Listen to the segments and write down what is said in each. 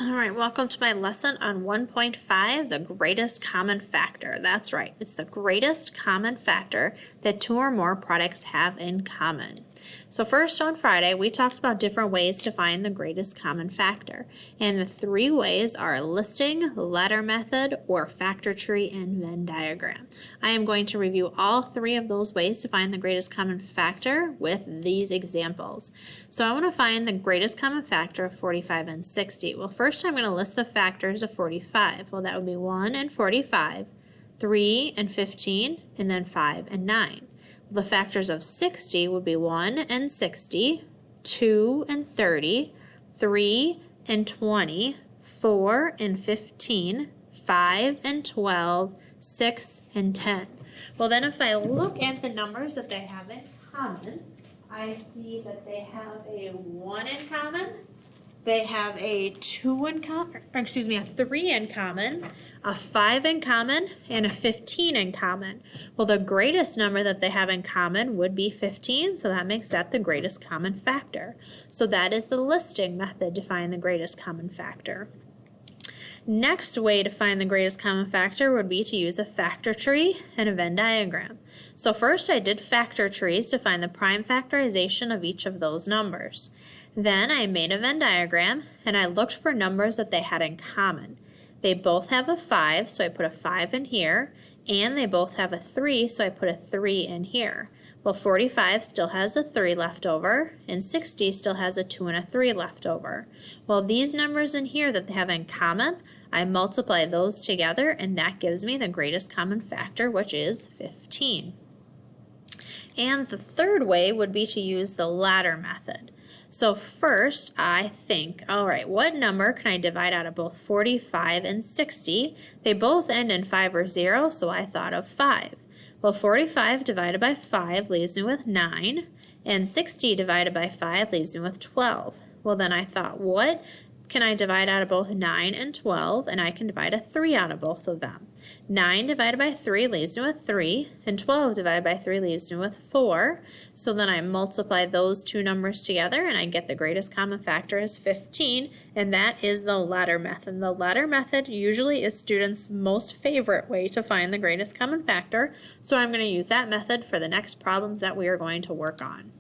All right, welcome to my lesson on 1.5, the greatest common factor. That's right, it's the greatest common factor that two or more products have in common. So first on Friday, we talked about different ways to find the greatest common factor. And the three ways are listing, ladder method, or factor tree and Venn diagram. I am going to review all three of those ways to find the greatest common factor with these examples. So I want to find the greatest common factor of 45 and 60. Well, first I'm going to list the factors of 45. Well, that would be 1 and 45, 3 and 15, and then 5 and 9. The factors of 60 would be 1 and 60, 2 and 30, 3 and 20, 4 and 15, 5 and 12, 6 and 10. Well, then if I look at the numbers that they have in common, I see that they have a 1 in common, they have a 2 in common, a 3 in common, a 5 in common, and a 15 in common. Well, the greatest number that they have in common would be 15, so that makes that the greatest common factor. So that is the listing method to find the greatest common factor. Next way to find the greatest common factor would be to use a factor tree and a Venn diagram. So first I did factor trees to find the prime factorization of each of those numbers. Then I made a Venn diagram and I looked for numbers that they had in common. They both have a 5, so I put a 5 in here, and they both have a 3, so I put a 3 in here. Well, 45 still has a 3 left over, and 60 still has a 2 and a 3 left over. Well, these numbers in here that they have in common, I multiply those together, and that gives me the greatest common factor, which is 15. And the third way would be to use the ladder method. So first I think, all right, what number can I divide out of both 45 and 60? They both end in 5 or 0, so I thought of 5. Well, 45 divided by 5 leaves me with 9, and 60 divided by 5 leaves me with 12. Well, then I thought, what can I divide out of both 9 and 12? And I can divide a 3 out of both of them. 9 divided by 3 leaves me with 3, and 12 divided by 3 leaves me with 4. So then I multiply those two numbers together, and I get the greatest common factor is 15, and that is the ladder method. The ladder method usually is students' most favorite way to find the greatest common factor, so I'm going to use that method for the next problems that we are going to work on.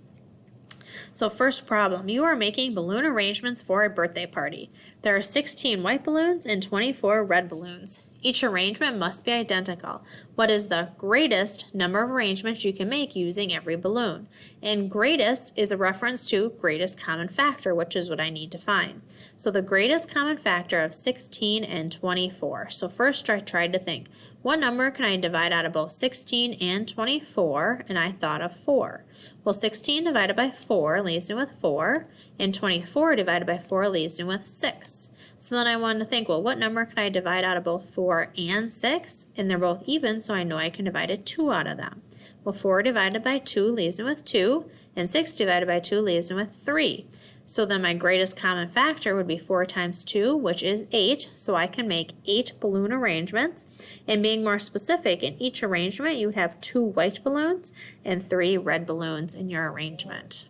So first problem, you are making balloon arrangements for a birthday party. There are 16 white balloons and 24 red balloons. Each arrangement must be identical. What is the greatest number of arrangements you can make using every balloon? And greatest is a reference to greatest common factor, which is what I need to find. So the greatest common factor of 16 and 24. So first I tried to think, what number can I divide out of both 16 and 24? And I thought of 4. Well, 16 divided by 4 leaves me with 4, and 24 divided by 4 leaves me with 6. So then I wanted to think, well, what number can I divide out of both 4 and 6? And they're both even, so I know I can divide a 2 out of them. Well, 4 divided by 2 leaves me with 2, and 6 divided by 2 leaves me with 3. So then my greatest common factor would be 4 times 2, which is 8, so I can make 8 balloon arrangements. And being more specific, in each arrangement you would have 2 white balloons and 3 red balloons in your arrangement.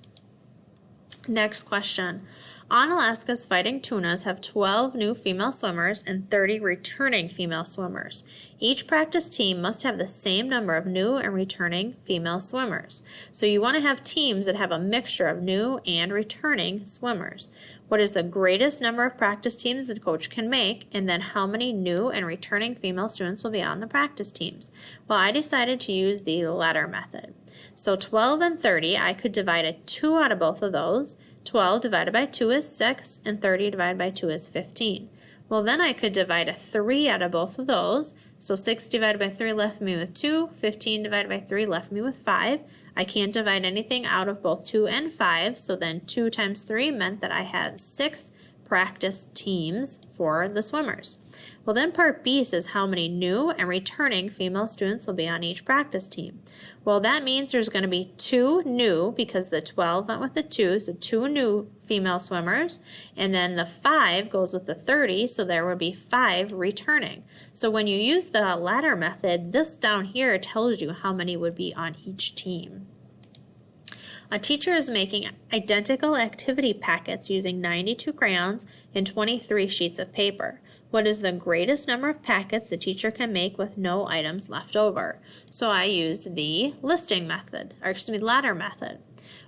Next question. Onalaska's fighting tunas have 12 new female swimmers and 30 returning female swimmers. Each practice team must have the same number of new and returning female swimmers. So you want to have teams that have a mixture of new and returning swimmers. What is the greatest number of practice teams the coach can make, and then how many new and returning female students will be on the practice teams? Well, I decided to use the ladder method. So 12 and 30, I could divide a 2 out of both of those. 12 divided by 2 is 6, and 30 divided by 2 is 15. Well, then I could divide a 3 out of both of those. So 6 divided by 3 left me with 2, 15 divided by 3 left me with 5. I can't divide anything out of both 2 and 5, so then 2 times 3 meant that I had 6 practice teams for the swimmers. Well, then part B says how many new and returning female students will be on each practice team. Well, that means there's going to be 2 new because the 12 went with the 2, so 2 new female swimmers, and then the 5 goes with the 30, so there would be 5 returning. So when you use the ladder method, this down here tells you how many would be on each team. A teacher is making identical activity packets using 92 crayons and 23 sheets of paper. What is the greatest number of packets the teacher can make with no items left over? So I use the ladder method.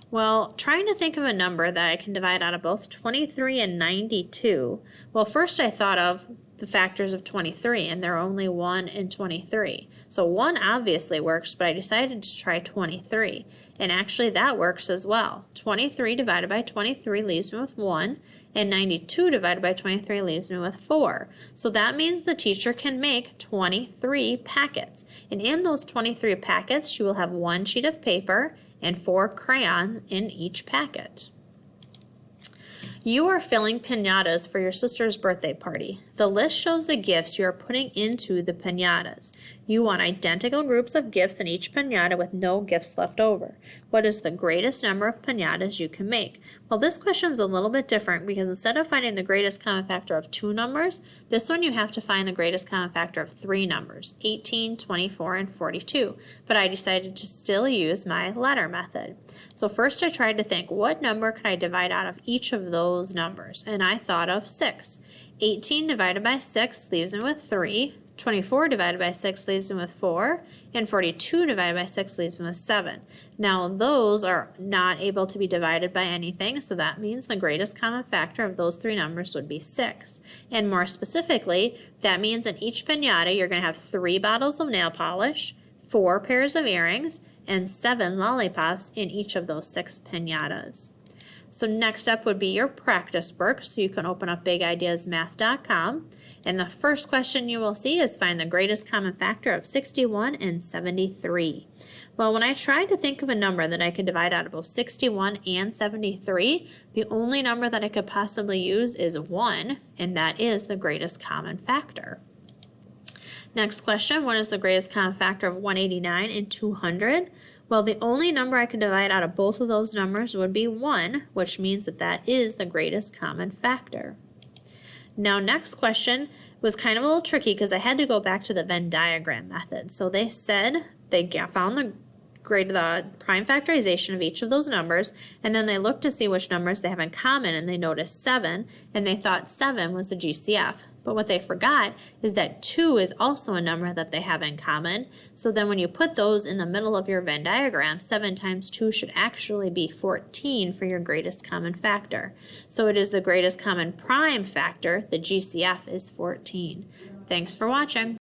Well, trying to think of a number that I can divide out of both 23 and 92, well, first I thought of the factors of 23, and there are only 1 and 23. So 1 obviously works, but I decided to try 23, and actually that works as well. 23 divided by 23 leaves me with 1, and 92 divided by 23 leaves me with 4. So that means the teacher can make 23 packets, and in those 23 packets, she will have 1 sheet of paper and 4 crayons in each packet. You are filling piñatas for your sister's birthday party. The list shows the gifts you are putting into the piñatas. You want identical groups of gifts in each piñata with no gifts left over. What is the greatest number of piñatas you can make? Well, this question is a little bit different because instead of finding the greatest common factor of 2 numbers, this one you have to find the greatest common factor of 3 numbers, 18, 24, and 42. But I decided to still use my ladder method. So first I tried to think, what number could I divide out of each of those numbers? And I thought of 6. 18 divided by 6 leaves me with 3. 24 divided by 6 leaves me with 4, and 42 divided by 6 leaves me with 7. Now those are not able to be divided by anything, so that means the greatest common factor of those 3 numbers would be 6. And more specifically, that means in each piñata you're going to have 3 bottles of nail polish, 4 pairs of earrings, and 7 lollipops in each of those 6 piñatas. So next up would be your practice work, so you can open up bigideasmath.com. And the first question you will see is find the greatest common factor of 61 and 73. Well, when I tried to think of a number that I could divide out of both 61 and 73, the only number that I could possibly use is 1, and that is the greatest common factor. Next question, what is the greatest common factor of 189 and 200? Well, the only number I could divide out of both of those numbers would be 1, which means that that is the greatest common factor. Now, next question was kind of a little tricky because I had to go back to the Venn diagram method. So they said they found the prime factorization of each of those numbers, and then they looked to see which numbers they have in common, and they noticed 7, and they thought 7 was the GCF. But what they forgot is that 2 is also a number that they have in common. So then when you put those in the middle of your Venn diagram, 7 times 2 should actually be 14 for your greatest common factor. So it is the greatest common prime factor. The GCF is 14. Thanks for watching.